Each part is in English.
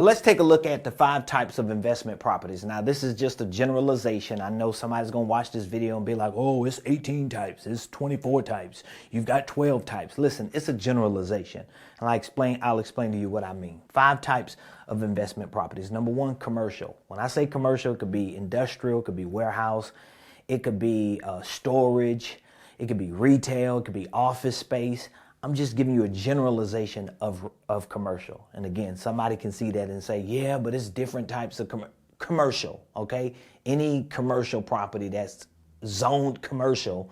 Let's take a look at the 5 types of investment properties. Now, this is just a generalization. I know somebody's going to watch this video and be like, oh, it's 18 types, it's 24 types, you've got 12 types. Listen, it's a generalization. And I'll explain to you what I mean. 5 types of investment properties. Number 1, commercial. When I say commercial, it could be industrial, it could be warehouse, it could be storage, it could be retail, it could be office space. I'm just giving you a generalization of commercial. And again, somebody can see that and say, yeah, but it's different types of commercial, okay? Any commercial property that's zoned commercial,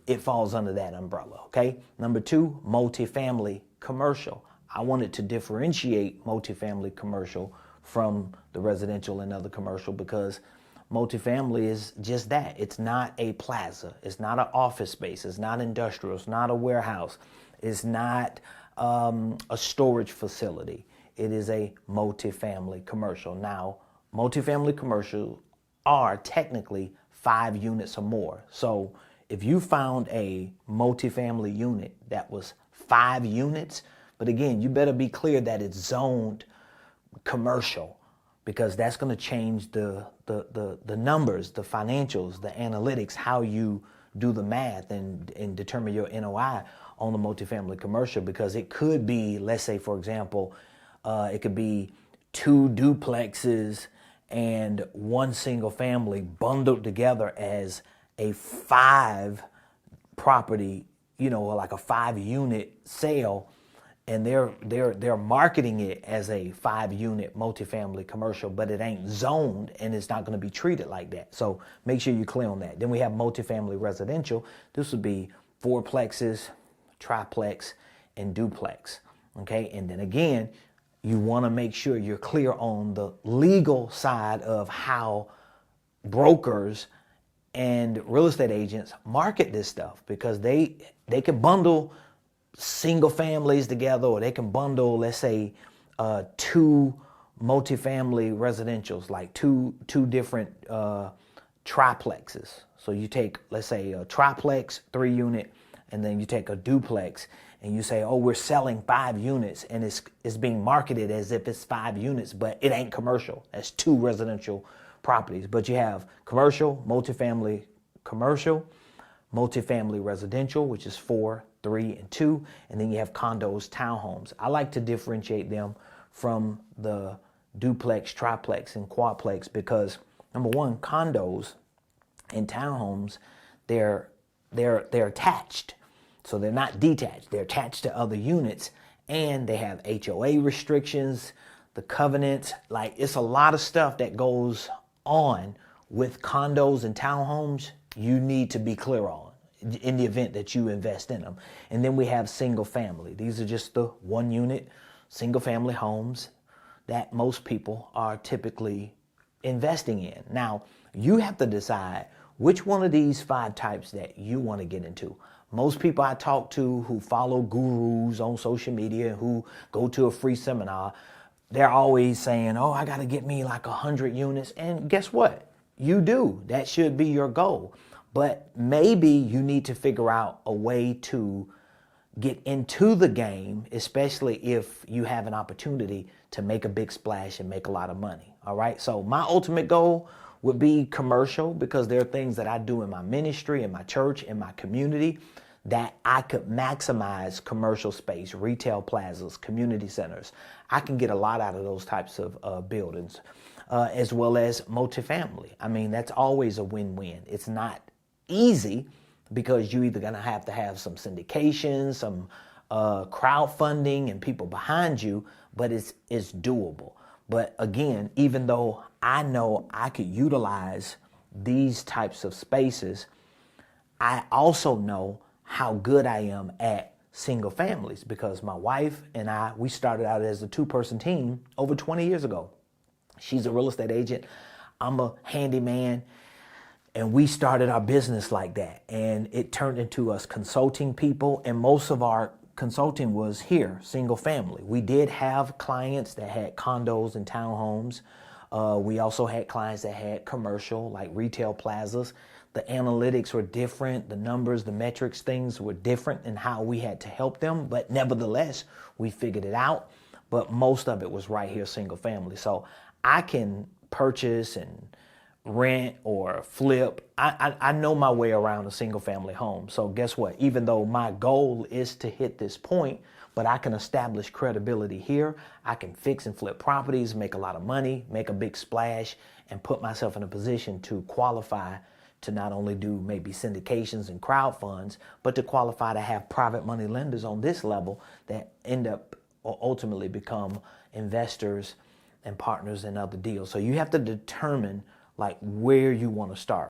it falls under that umbrella, okay? Number 2, multifamily commercial. I wanted to differentiate multifamily commercial from the residential and other commercial because multifamily is just that. It's not a plaza. It's not an office space. It's not industrial. It's not a warehouse. It's not a storage facility. It is a multifamily commercial. Now, multifamily commercial are technically 5 units or more. So if you found a multifamily unit that was 5 units, but again, you better be clear that it's zoned commercial, because that's going to change the numbers, the financials, the analytics, how you do the math and determine your NOI on the multifamily commercial. Because it could be, let's say, for example, it could be 2 duplexes and 1 single family bundled together as a 5 property, like a 5 unit sale. And they're marketing it as a 5 unit multifamily commercial, but it ain't zoned and it's not going to be treated like that. So make sure you're clear on that. Then we have multifamily residential. This would be 4plexes, triplex, and duplex. Okay, and then again, you want to make sure you're clear on the legal side of how brokers and real estate agents market this stuff, because they can bundle single families together, or they can bundle, let's say, 2 multifamily residentials, like two different triplexes. So you take, let's say, a triplex 3 unit, and then you take a duplex, and you say, oh, we're selling 5 units, and it's being marketed as if it's 5 units, but it ain't commercial. That's 2 residential properties. But you have commercial, multifamily commercial, multifamily residential, which is 4, 3, and 2, and then you have condos, townhomes. I like to differentiate them from the duplex, triplex, and quadplex because, number 1, condos and townhomes, they're attached. So they're not detached. They're attached to other units, and they have HOA restrictions, the covenants. Like, it's a lot of stuff that goes on with condos and townhomes you need to be clear on in the event that you invest in them. And then we have single family. These are just the 1 unit single family homes that most people are typically investing in. Now, you have to decide which one of these 5 types that you want to get into. Most people I talk to who follow gurus on social media, who go to a free seminar, they're always saying, oh, I got to get me like 100 units. And guess what? You do. That should be your goal. But maybe you need to figure out a way to get into the game, especially if you have an opportunity to make a big splash and make a lot of money. All right. So my ultimate goal would be commercial, because there are things that I do in my ministry, in my church, in my community, that I could maximize commercial space, retail plazas, community centers. I can get a lot out of those types of buildings, as well as multifamily. I mean, that's always a win-win. It's not easy, because you either going to have some syndication, some crowdfunding, and people behind you, but it's doable. But again, even though I know I could utilize these types of spaces, I also know how good I am at single families, because my wife and we started out as a 2-person team over 20 years ago. She's a real estate agent. I'm a handyman. And we started our business like that. And it turned into us consulting people. And most of our consulting was here, single family. We did have clients that had condos and townhomes. We also had clients that had commercial, like retail plazas. The analytics were different. The numbers, the metrics, things were different in how we had to help them. But nevertheless, we figured it out. but most of it was right here, single family. So I can purchase and rent or flip. I know my way around a single family home. So guess what? Even though my goal is to hit this point, but I can establish credibility here. I can fix and flip properties, make a lot of money, make a big splash, and put myself in a position to qualify to not only do maybe syndications and crowd funds, but to qualify to have private money lenders on this level that end up or ultimately become investors and partners in other deals. So you have to determine like where you want to start.